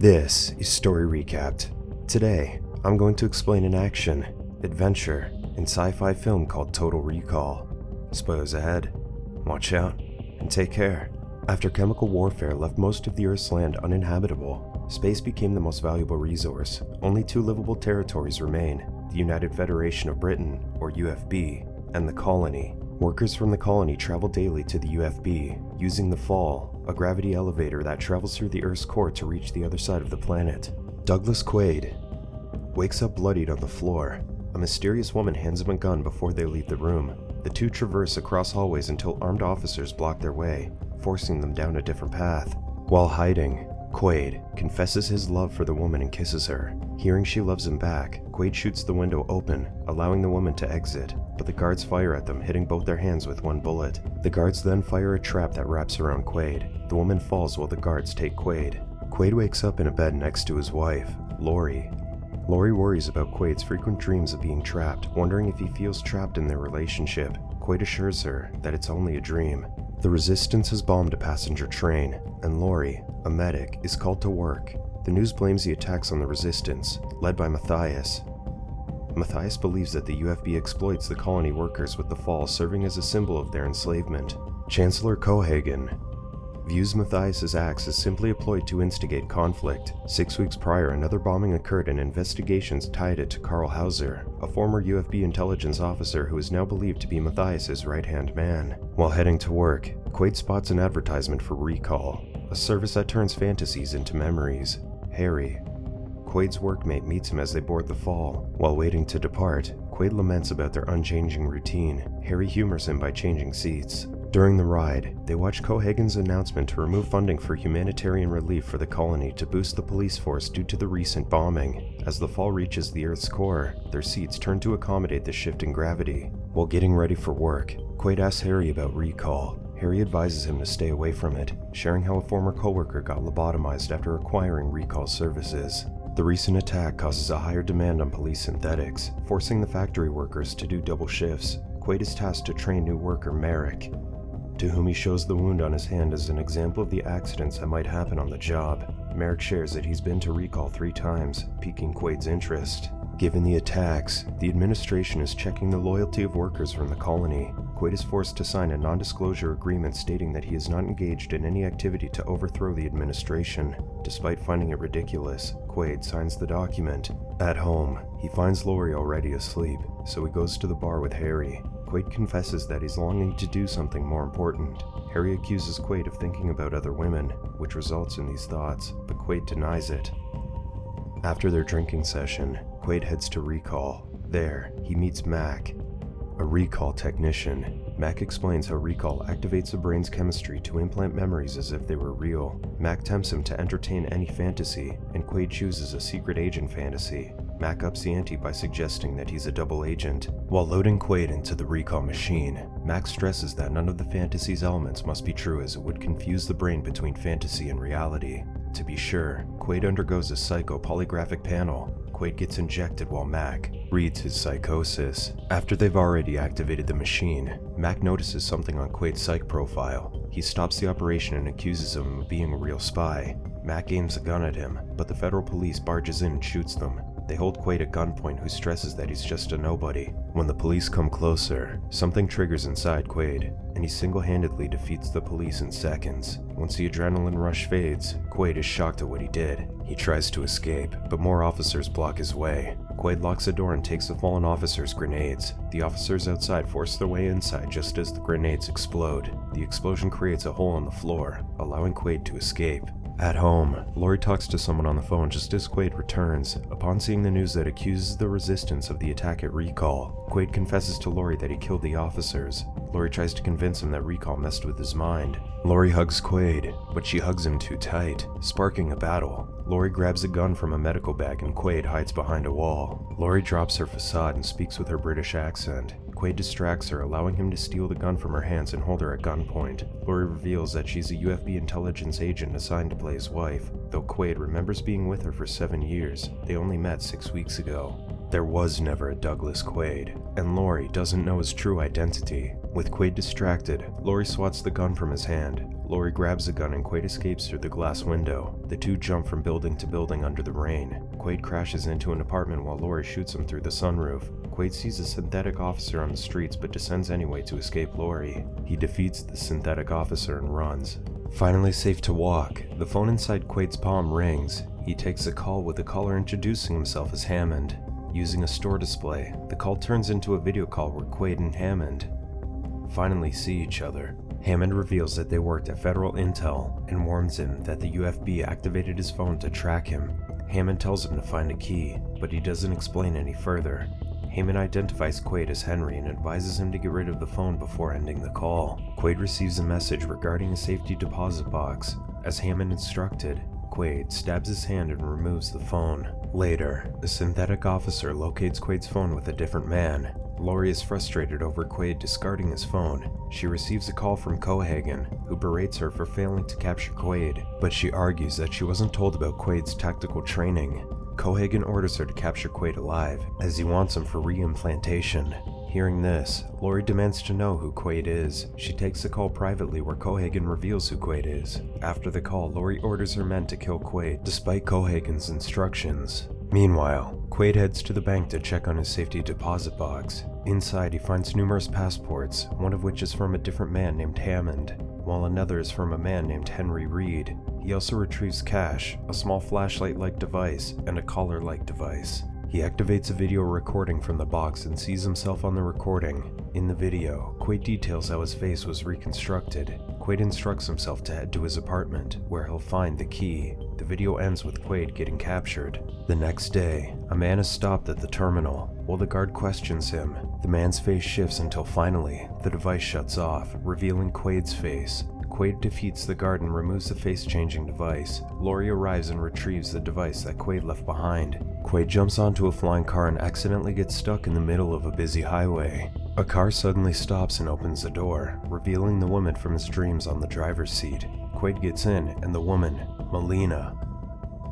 This is Story Recapped. Today, I'm going to explain an action, adventure, and sci-fi film called Total Recall. Spoilers ahead. Watch out, and take care. After chemical warfare left most of the Earth's land uninhabitable, space became the most valuable resource. Only two livable territories remain, the United Federation of Britain, or UFB, and the colony. Workers from the colony travel daily to the UFB, using the Fall, a gravity elevator that travels through the Earth's core to reach the other side of the planet. Douglas Quaid wakes up bloodied on the floor. A mysterious woman hands him a gun before they leave the room. The two traverse across hallways until armed officers block their way, forcing them down a different path. While hiding, Quaid confesses his love for the woman and kisses her. Hearing she loves him back, Quaid shoots the window open, allowing the woman to exit, but the guards fire at them, hitting both their hands with one bullet. The guards then fire a trap that wraps around Quaid. The woman falls while the guards take Quaid. Quaid wakes up in a bed next to his wife, Lori. Lori worries about Quaid's frequent dreams of being trapped, wondering if he feels trapped in their relationship. Quaid assures her that it's only a dream. The Resistance has bombed a passenger train, and Lori, a medic, is called to work. The news blames the attacks on the Resistance, led by Matthias. Matthias believes that the UFB exploits the colony workers, with the Fall serving as a symbol of their enslavement. Chancellor Cohagen views Matthias's acts as simply a ploy to instigate conflict. 6 weeks prior, another bombing occurred and investigations tied it to Karl Hauser, a former UFB intelligence officer who is now believed to be Matthias's right-hand man. While heading to work, Quaid spots an advertisement for Recall, a service that turns fantasies into memories. Harry, Quaid's workmate, meets him as they board the Fall. While waiting to depart, Quaid laments about their unchanging routine. Harry humors him by changing seats. During the ride, they watch Cohagen's announcement to remove funding for humanitarian relief for the colony to boost the police force due to the recent bombing. As the Fall reaches the Earth's core, their seats turn to accommodate the shift in gravity. While getting ready for work, Quaid asks Harry about Recall. Harry advises him to stay away from it, sharing how a former coworker got lobotomized after acquiring Recall services. The recent attack causes a higher demand on police synthetics, forcing the factory workers to do double shifts. Quaid is tasked to train new worker Merrick, to whom he shows the wound on his hand as an example of the accidents that might happen on the job. Merrick shares that he's been to Recall 3 times, piquing Quaid's interest. Given the attacks, the administration is checking the loyalty of workers from the colony. Quaid is forced to sign a non-disclosure agreement stating that he is not engaged in any activity to overthrow the administration. Despite finding it ridiculous, Quaid signs the document. At home, he finds Lori already asleep, so he goes to the bar with Harry. Quaid confesses that he's longing to do something more important. Harry accuses Quaid of thinking about other women, which results in these thoughts, but Quaid denies it. After their drinking session, Quaid heads to Recall. There, he meets Mac, a Recall technician. Mac explains how Recall activates the brain's chemistry to implant memories as if they were real. Mac tempts him to entertain any fantasy, and Quaid chooses a secret agent fantasy. Mac ups the ante by suggesting that he's a double agent. While loading Quaid into the Recall machine, Mac stresses that none of the fantasy's elements must be true, as it would confuse the brain between fantasy and reality. To be sure, Quaid undergoes a psycho-polygraphic panel. Quaid gets injected while Mac reads his psychosis. After they've already activated the machine, Mac notices something on Quaid's psych profile. He stops the operation and accuses him of being a real spy. Mac aims a gun at him, but the federal police barges in and shoots them. They hold Quaid at gunpoint, who stresses that he's just a nobody. When the police come closer, something triggers inside Quaid, and he single-handedly defeats the police in seconds. Once the adrenaline rush fades, Quaid is shocked at what he did. He tries to escape, but more officers block his way. Quaid locks the door and takes the fallen officer's grenades. The officers outside force their way inside just as the grenades explode. The explosion creates a hole in the floor, allowing Quaid to escape. At home, Lori talks to someone on the phone just as Quaid returns. Upon seeing the news that accuses the Resistance of the attack at Recall, Quaid confesses to Lori that he killed the officers. Lori tries to convince him that Recall messed with his mind. Lori hugs Quaid, but she hugs him too tight, sparking a battle. Lori grabs a gun from a medical bag and Quaid hides behind a wall. Lori drops her facade and speaks with her British accent. Quaid distracts her, allowing him to steal the gun from her hands and hold her at gunpoint. Lori reveals that she's a UFB intelligence agent assigned to play his wife, though Quaid remembers being with her for 7 years. They only met 6 weeks ago. There was never a Douglas Quaid, and Lori doesn't know his true identity. With Quaid distracted, Lori swats the gun from his hand. Lori grabs the gun and Quaid escapes through the glass window. The two jump from building to building under the rain. Quaid crashes into an apartment while Lori shoots him through the sunroof. Quaid sees a synthetic officer on the streets but descends anyway to escape Lori. He defeats the synthetic officer and runs. Finally safe to walk, the phone inside Quaid's palm rings. He takes a call with the caller introducing himself as Hammond. Using a store display, the call turns into a video call where Quaid and Hammond finally see each other. Hammond reveals that they worked at Federal Intel and warns him that the UFB activated his phone to track him. Hammond tells him to find a key, but he doesn't explain any further. Hammond identifies Quaid as Henry and advises him to get rid of the phone before ending the call. Quaid receives a message regarding a safety deposit box. As Hammond instructed, Quaid stabs his hand and removes the phone. Later, a synthetic officer locates Quaid's phone with a different man. Lori is frustrated over Quaid discarding his phone. She receives a call from Cohagen, who berates her for failing to capture Quaid, but she argues that she wasn't told about Quaid's tactical training. Cohagen orders her to capture Quaid alive, as he wants him for reimplantation. Hearing this, Lori demands to know who Quaid is. She takes the call privately where Cohagen reveals who Quaid is. After the call, Lori orders her men to kill Quaid, despite Cohagen's instructions. Meanwhile, Quaid heads to the bank to check on his safety deposit box. Inside, he finds numerous passports, one of which is from a different man named Hammond, while another is from a man named Henry Reed. He also retrieves cash, a small flashlight-like device, and a collar-like device. He activates a video recording from the box and sees himself on the recording. In the video, Quaid details how his face was reconstructed. Quaid instructs himself to head to his apartment, where he'll find the key. The video ends with Quaid getting captured. The next day, a man is stopped at the terminal. While the guard questions him, the man's face shifts until finally, the device shuts off, revealing Quaid's face. Quaid defeats the guard and removes the face-changing device. Lori arrives and retrieves the device that Quaid left behind. Quaid jumps onto a flying car and accidentally gets stuck in the middle of a busy highway. A car suddenly stops and opens the door, revealing the woman from his dreams on the driver's seat. Quaid gets in, and the woman, Melina,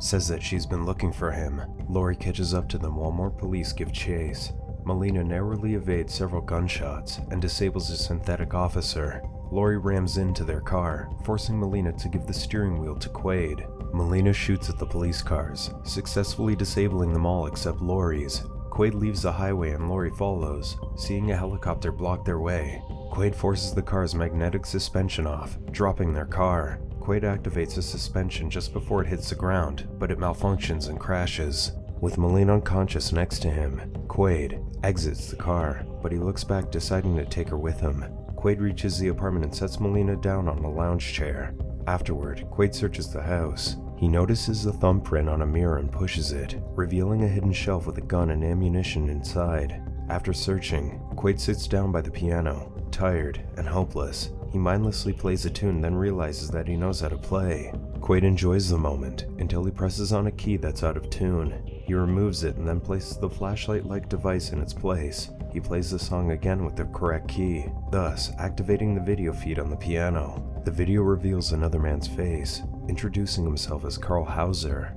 says that she's been looking for him. Lori catches up to them while more police give chase. Melina narrowly evades several gunshots and disables a synthetic officer. Lori rams into their car, forcing Melina to give the steering wheel to Quaid. Melina shoots at the police cars, successfully disabling them all except Lori's. Quaid leaves the highway and Lori follows, seeing a helicopter block their way. Quaid forces the car's magnetic suspension off, dropping their car. Quaid activates the suspension just before it hits the ground, but it malfunctions and crashes. With Melina unconscious next to him, Quaid exits the car, but he looks back deciding to take her with him. Quaid reaches the apartment and sets Melina down on a lounge chair. Afterward, Quaid searches the house. He notices a thumbprint on a mirror and pushes it, revealing a hidden shelf with a gun and ammunition inside. After searching, Quaid sits down by the piano, tired and hopeless. He mindlessly plays a tune, then realizes that he knows how to play. Quaid enjoys the moment until he presses on a key that's out of tune. He removes it and then places the flashlight-like device in its place. He plays the song again with the correct key, thus activating the video feed on the piano. The video reveals another man's face, introducing himself as Carl Hauser.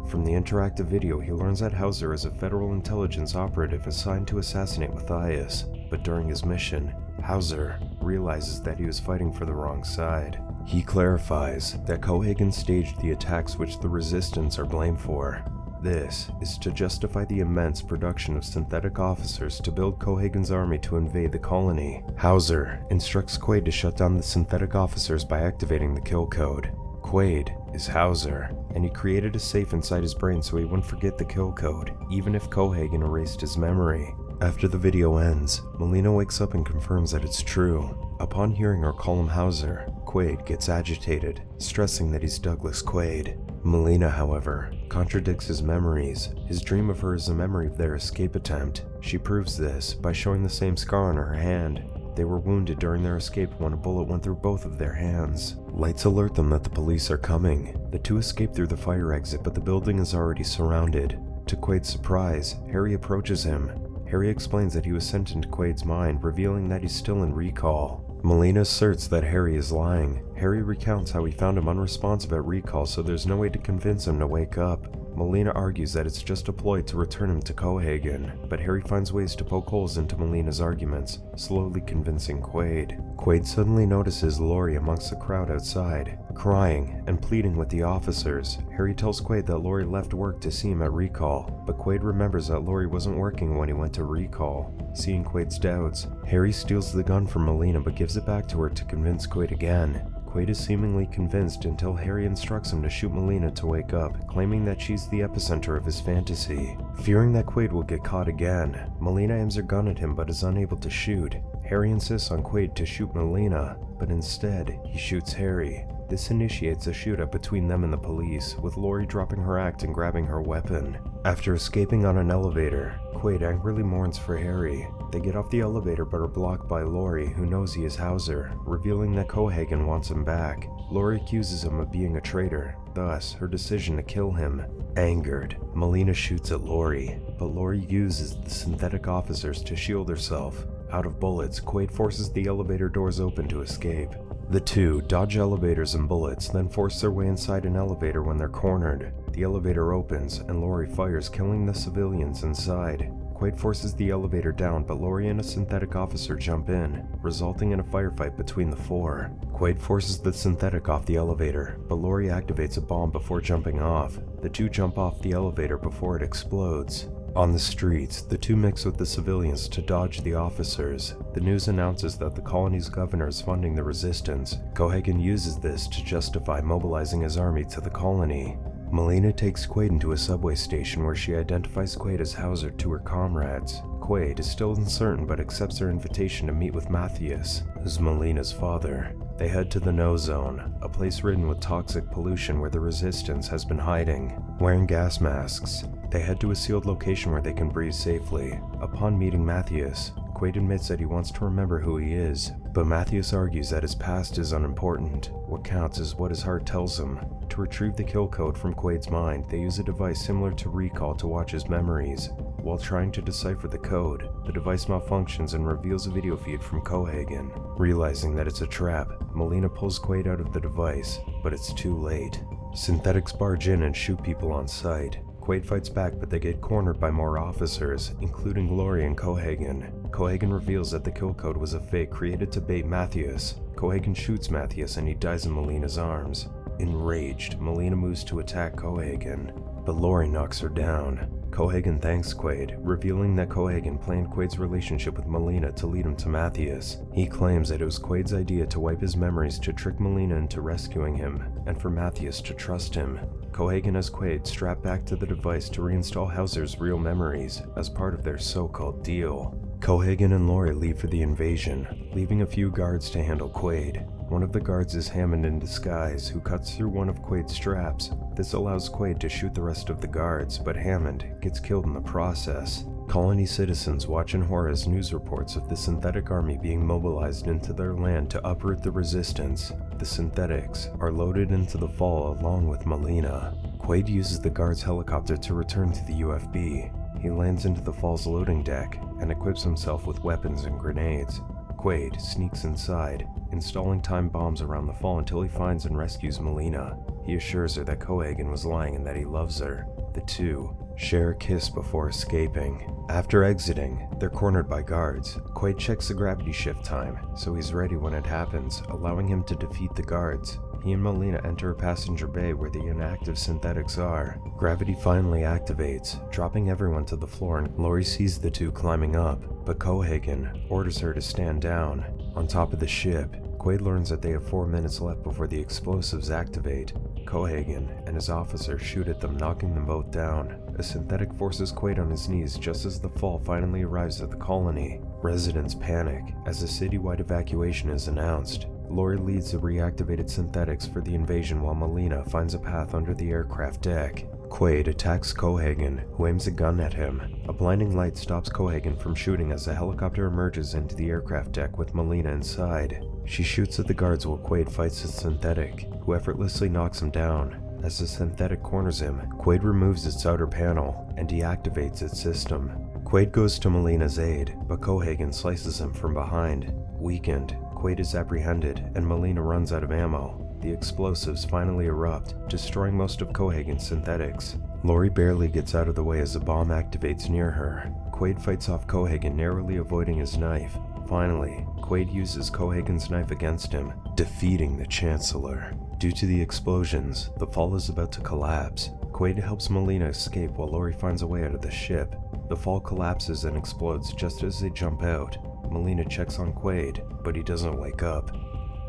From the interactive video, he learns that Hauser is a federal intelligence operative assigned to assassinate Matthias, but during his mission, Hauser realizes that he was fighting for the wrong side. He clarifies that Cohagen staged the attacks which the resistance are blamed for. This is to justify the immense production of synthetic officers to build Cohagen's army to invade the colony. Hauser instructs Quaid to shut down the synthetic officers by activating the kill code. Quaid is Hauser, and he created a safe inside his brain so he wouldn't forget the kill code, even if Cohagen erased his memory. After the video ends, Melina wakes up and confirms that it's true. Upon hearing her call him Hauser, Quaid gets agitated, stressing that he's Douglas Quaid. Melina, however, contradicts his memories. His dream of her is a memory of their escape attempt. She proves this by showing the same scar on her hand. They were wounded during their escape when a bullet went through both of their hands. Lights alert them that the police are coming. The two escape through the fire exit, but the building is already surrounded. To Quaid's surprise, Harry approaches him. Harry explains that he was sent into Quaid's mind, revealing that he's still in recall. Melina asserts that Harry is lying. Harry recounts how he found him unresponsive at recall, so there's no way to convince him to wake up. Melina argues that it's just a ploy to return him to Cohagen, but Harry finds ways to poke holes into Melina's arguments, slowly convincing Quaid. Quaid suddenly notices Laurie amongst the crowd outside, crying and pleading with the officers. Harry tells Quaid that Laurie left work to see him at recall, but Quaid remembers that Laurie wasn't working when he went to recall. Seeing Quaid's doubts, Harry steals the gun from Melina but gives it back to her to convince Quaid again. Quaid is seemingly convinced until Harry instructs him to shoot Melina to wake up, claiming that she's the epicenter of his fantasy. Fearing that Quaid will get caught again, Melina aims her gun at him but is unable to shoot. Harry insists on Quaid to shoot Melina, but instead, he shoots Harry. This initiates a shootout between them and the police, with Laurie dropping her act and grabbing her weapon. After escaping on an elevator, Quaid angrily mourns for Harry. They get off the elevator but are blocked by Laurie, who knows he is Hauser, revealing that Cohagen wants him back. Laurie accuses him of being a traitor, thus her decision to kill him. Angered, Melina shoots at Laurie, but Laurie uses the synthetic officers to shield herself. Out of bullets, Quaid forces the elevator doors open to escape. The two dodge elevators and bullets, then force their way inside an elevator when they're cornered. The elevator opens, and Laurie fires, killing the civilians inside. Quaid forces the elevator down, but Laurie and a synthetic officer jump in, resulting in a firefight between the four. Quaid forces the synthetic off the elevator, but Laurie activates a bomb before jumping off. The two jump off the elevator before it explodes. On the streets, the two mix with the civilians to dodge the officers. The news announces that the colony's governor is funding the resistance. Cohagen uses this to justify mobilizing his army to the colony. Melina takes Quaid into a subway station where she identifies Quaid as Hauser to her comrades. Quaid is still uncertain but accepts their invitation to meet with Matthias, who's Melina's father. They head to the No Zone, a place ridden with toxic pollution where the resistance has been hiding. Wearing gas masks, they head to a sealed location where they can breathe safely. Upon meeting Matthias, Quaid admits that he wants to remember who he is, but Matthias argues that his past is unimportant. What counts is what his heart tells him. To retrieve the kill code from Quaid's mind, they use a device similar to Recall to watch his memories. While trying to decipher the code, the device malfunctions and reveals a video feed from Cohagen. Realizing that it's a trap, Melina pulls Quaid out of the device, but it's too late. Synthetics barge in and shoot people on sight. Quaid fights back, but they get cornered by more officers, including Laurie and Cohagen. Cohagen reveals that the kill code was a fake created to bait Matthias. Cohagen shoots Matthias and he dies in Melina's arms. Enraged, Melina moves to attack Cohagen, but Laurie knocks her down. Cohagen thanks Quaid, revealing that Cohagen planned Quaid's relationship with Melina to lead him to Matthias. He claims that it was Quaid's idea to wipe his memories to trick Melina into rescuing him, and for Matthias to trust him. Cohagen has Quaid strapped back to the device to reinstall Hauser's real memories as part of their so-called deal. Cohagen and Laurie leave for the invasion, leaving a few guards to handle Quaid. One of the guards is Hammond in disguise, who cuts through one of Quaid's straps. This allows Quaid to shoot the rest of the guards, but Hammond gets killed in the process. Colony citizens watch in horror as news reports of the synthetic army being mobilized into their land to uproot the resistance. The synthetics are loaded into the fall along with Melina. Quaid uses the guard's helicopter to return to the UFB. He lands into the fall's loading deck and equips himself with weapons and grenades. Quaid sneaks inside, installing time bombs around the fall until he finds and rescues Melina. He assures her that Cohagen was lying and that he loves her. The two share a kiss before escaping. After exiting, they're cornered by guards. Quaid checks the gravity shift time, so he's ready when it happens, allowing him to defeat the guards. He and Melina enter a passenger bay where the inactive synthetics are. Gravity finally activates, dropping everyone to the floor, and Laurie sees the two climbing up, but Cohagen orders her to stand down. On top of the ship, Quaid learns that they have 4 minutes left before the explosives activate. Cohagen and his officer shoot at them, knocking them both down. A synthetic forces Quaid on his knees just as the fall finally arrives at the colony. Residents panic as a citywide evacuation is announced. Laurie leads the reactivated synthetics for the invasion while Melina finds a path under the aircraft deck. Quaid attacks Cohagen, who aims a gun at him. A blinding light stops Cohagen from shooting as the helicopter emerges into the aircraft deck with Melina inside. She shoots at the guards while Quaid fights the synthetic, who effortlessly knocks him down. As the synthetic corners him, Quaid removes its outer panel and deactivates its system. Quaid goes to Melina's aid, but Cohagen slices him from behind. Weakened, Quaid is apprehended and Melina runs out of ammo. The explosives finally erupt, destroying most of Cohagen's synthetics. Lori barely gets out of the way as a bomb activates near her. Quaid fights off Cohagen, narrowly avoiding his knife. Finally, Quaid uses Cohagen's knife against him, defeating the Chancellor. Due to the explosions, the fall is about to collapse. Quaid helps Melina escape while Lori finds a way out of the ship. The fall collapses and explodes just as they jump out. Melina checks on Quaid, but he doesn't wake up.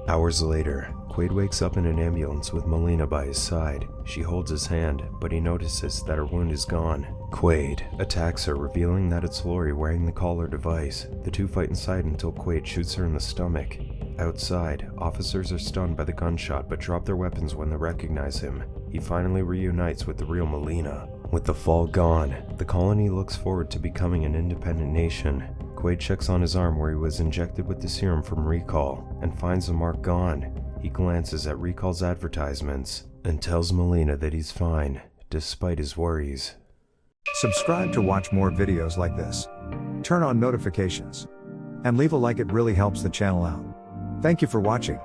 Hours later, Quaid wakes up in an ambulance with Melina by his side. She holds his hand, but he notices that her wound is gone. Quaid attacks her, revealing that it's Lori wearing the collar device. The two fight inside until Quaid shoots her in the stomach. Outside, officers are stunned by the gunshot but drop their weapons when they recognize him. He finally reunites with the real Melina. With the fall gone, the colony looks forward to becoming an independent nation. Quaid checks on his arm where he was injected with the serum from Recall and finds the mark gone. He glances at Recall's advertisements and tells Melina that he's fine, despite his worries. Subscribe to watch more videos like this. Turn on notifications. And leave a like, it really helps the channel out. Thank you for watching.